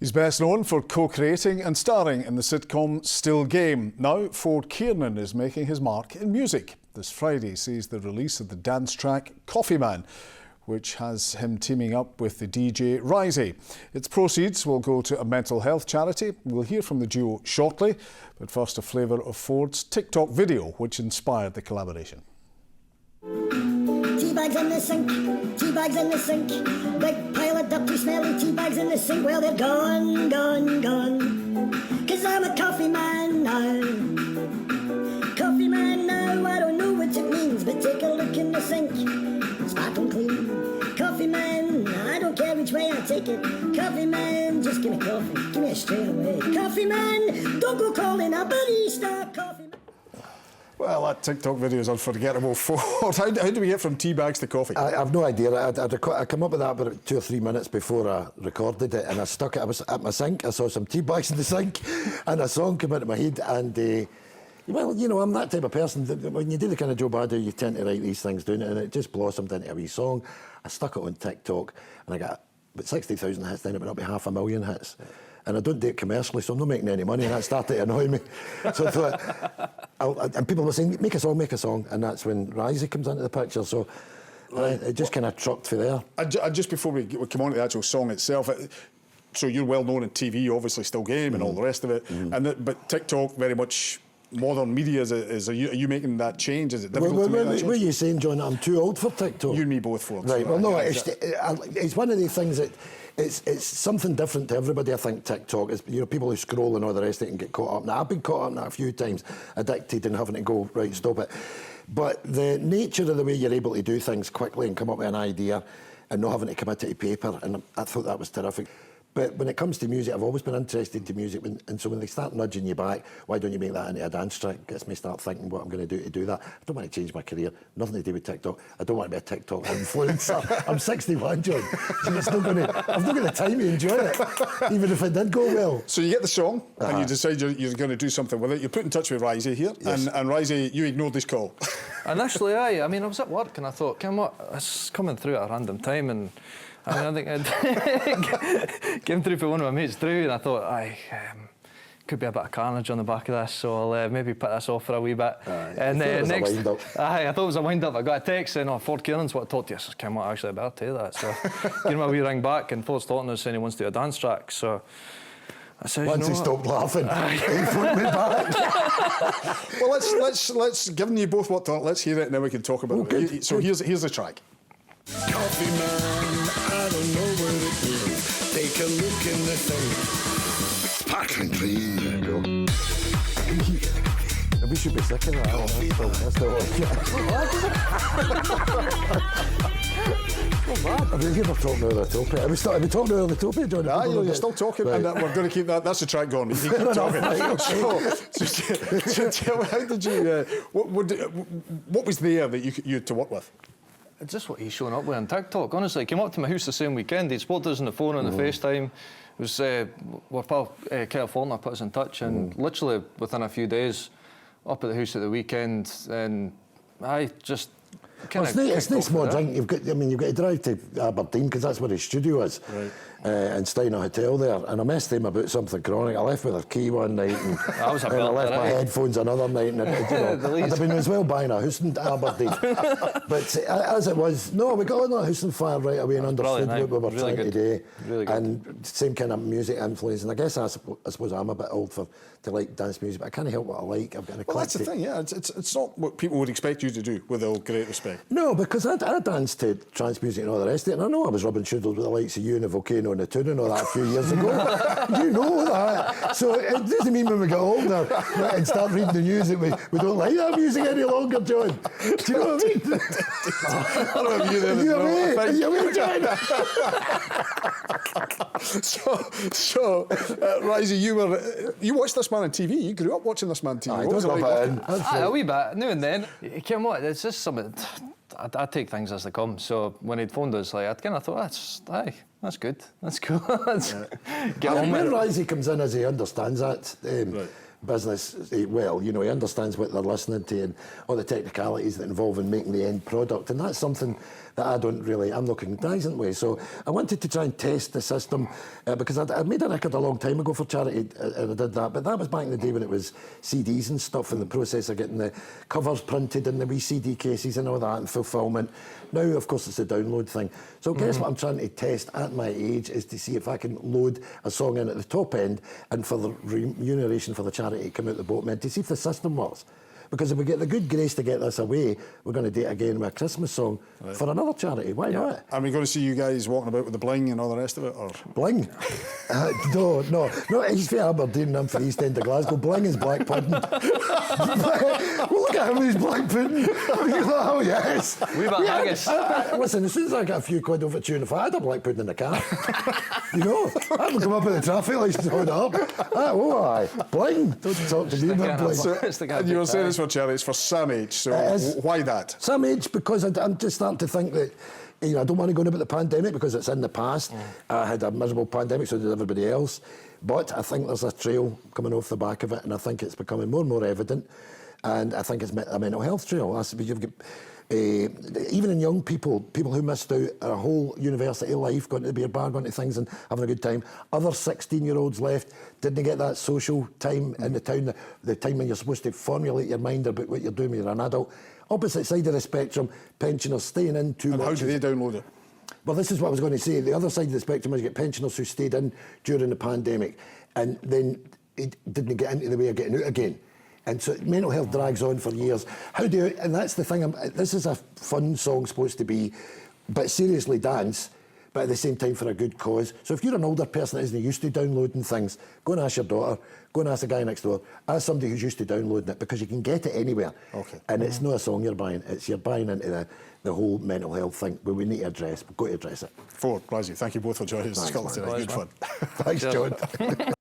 He's best known for co-creating and starring in the sitcom Still Game. Now, Ford Kiernan is making his mark in music. This Friday sees the release of the dance track Coffee Man, which has him teaming up with the DJ RYZY. Its proceeds will go to a mental health charity. We'll hear from the duo shortly, but first a flavour of Ford's TikTok video, which inspired the collaboration. Tea bags in the sink, tea bags in the sink. Big pile of dirty, smelly tea bags in the sink. Well, they're gone, gone, gone. 'Cause I'm a coffee man now. Coffee man now, I don't know what it means, but take a look in the sink. Sparkling clean. Coffee man, I don't care which way I take it. Coffee man, just give me coffee, give me it straight away. Coffee man, don't go calling a barista. Coffee man. Well, that TikTok video is unforgettable. Ford, how do we get from tea bags to coffee? I've no idea. I come up with that about 2 or 3 minutes before I recorded it, and I stuck it. I was at my sink. I saw some tea bags in the sink, and a song came into my head. And well, you know, I'm that type of person. When you do the kind of job I do, you tend to write these things down, and it just blossomed into a wee song. I stuck it on TikTok, and I got about 60,000 hits. Then it went up to 500,000 hits. And I don't do it commercially, so I'm not making any money, and that started to annoy me. So I thought, and people were saying, make a song, and that's when RYZY comes into the picture. So it just kind of trucked for there. And just before we come on to the actual song itself, so you're well known in TV, obviously Still Game and all the rest of it, but TikTok very much modern media. Are you making that change? Is it difficult to make that change? What are you saying, John? I'm too old for TikTok. You and me both, Ford. Right, well, no, it's one of the things that it's something different to everybody. I think TikTok is, you know, people who scroll and all the rest of it and get caught up. Now, I've been caught up in that a few times, addicted and having to go, right, stop it. But the nature of the way you're able to do things quickly and come up with an idea and not having to commit it to paper, and I thought that was terrific. But when it comes to music, I've always been interested in music, and so when they start nudging you back, why don't you make that into a dance track? Gets me start thinking what I'm going to do that. I don't want to change my career, nothing to do with TikTok. I don't want to be a TikTok influencer. I'm 61, John. So I've not got the time to enjoy it, even if it did go well. So you get the song, and you decide you're going to do something with it. You're put in touch with RYZY here, yes. and RYZY, you ignored this call. Initially, I mean, I was at work, and I thought, it's coming through at a random time, and I think it came through for one of my mates, Drew, and I thought, could be a bit of carnage on the back of this, so I'll maybe put this off for a wee bit. And next, I thought it was a wind-up. I got a text saying, Ford Kiernan's what I talked to you. I said, actually, I better tell you that. So give him a wee ring back, and Ford's talking to us saying he wants to do a dance track, so I said, once he stopped laughing, he phoned me back. Well, let's given you both what to, let's hear it, and then we can talk about it. So here's the track. Coffee man, I don't know what it is. Take a look in the thing. Sparkling clean. There you go. We should be sick of that. Coffee I mean, you were talking about the topic. Are we talking about the topic, John? You're still talking, right. And we're going to keep that. That's the track going. You keep talking. So tell me, how did you? What was there that you had to work with? It's just what he's showing up with on TikTok. Honestly, he came up to my house the same weekend. He'd spoke to us on the phone on the FaceTime. It was our pal California put us in touch, and literally within a few days, up at the house at the weekend, and I just. It's no small drink. You've got to drive to Aberdeen because that's where his studio is, right. And stay in a hotel there. And I messed him about something chronic. I left with a key one night, and, I left my headphones another night. And I'd have been as well buying a house in Aberdeen. But as it was, no, we got on that house and fire right away and understood what we were trying to do. Really and same kind of music influence. And I guess I suppose I'm a bit old to like dance music, but I can't help what I like. I've got an eclectic. Well, that's the thing, yeah. It's not what people would expect you to do, with all great respect. No, because I danced to trance music and all the rest of it, and I know I was rubbing shoulders with the likes of you and the Volcano and the Tune and all that a few years ago. You know that. So it doesn't mean when we get older and start reading the news that we don't like that music any longer, John. Do you know what I mean? I don't know if you there. Are you away, John? So, RYZY, you watched this man on TV. You grew up watching this man on TV. What was it like? A wee bit, now and then. He came on. It's just something. I take things as they come. So when he'd phoned us, I kind of thought, that's good, that's cool. Get on with it. When RYZY comes in, as he understands that business well, you know, he understands what they're listening to and all the technicalities that involve in making the end product, and that's something that I'm not cognizant with. So I wanted to try and test the system because I made a record a long time ago for charity and I did that, but that was back in the day when it was CDs and stuff, and the process of getting the covers printed and the wee CD cases and all that and fulfilment. Now, of course, it's a download thing. So I guess what I'm trying to test at my age is to see if I can load a song in at the top end and for the remuneration for the charity to come out the bottom end, to see if the system works. Because if we get the good grace to get this away, we're going to do it again with a Christmas song for another charity. Why not? Are we going to see you guys walking about with the bling and all the rest of it? Or Bling? No. He's for Aberdeen and I'm for East End of Glasgow. Bling is black pudding. Well, look at him, he's black pudding. Oh, yes. We've got haggis. Listen, as soon as I get a few quid over tune, if I had a black pudding in the car, you know, I would come up with the traffic lights and hold up. Oh, aye. Bling. Don't talk to me about bling. And you were saying this for charity, it's for some age, so why that? Some age, because I'm just starting to think that, you know, I don't want to go on about the pandemic because it's in the past. I had a miserable pandemic, so did everybody else. But I think there's a trail coming off the back of it, and I think it's becoming more and more evident. And I think it's a mental health trail. You've got, even in young people who missed out a whole university life, going to the beer bar, going to things and having a good time. Other 16-year-olds left, didn't get that social time in the town, the time when you're supposed to formulate your mind about what you're doing when you're an adult. Opposite side of the spectrum, pensioners staying in too much. And how do they download it? Well, this is what I was going to say. The other side of the spectrum is you get pensioners who stayed in during the pandemic and then it didn't get into the way of getting out again. And so mental health drags on for years. And that's the thing, this is a fun song supposed to be, but seriously dance, but at the same time for a good cause. So if you're an older person that isn't used to downloading things, go and ask your daughter, go and ask the guy next door, ask somebody who's used to downloading it, because you can get it anywhere. Okay. And it's not a song you're buying, you're buying into the whole mental health thing, but we need to address, we've got to address it. Ford, RYZY, thank you both for joining us in Scotland today. Good fun. Thanks, John.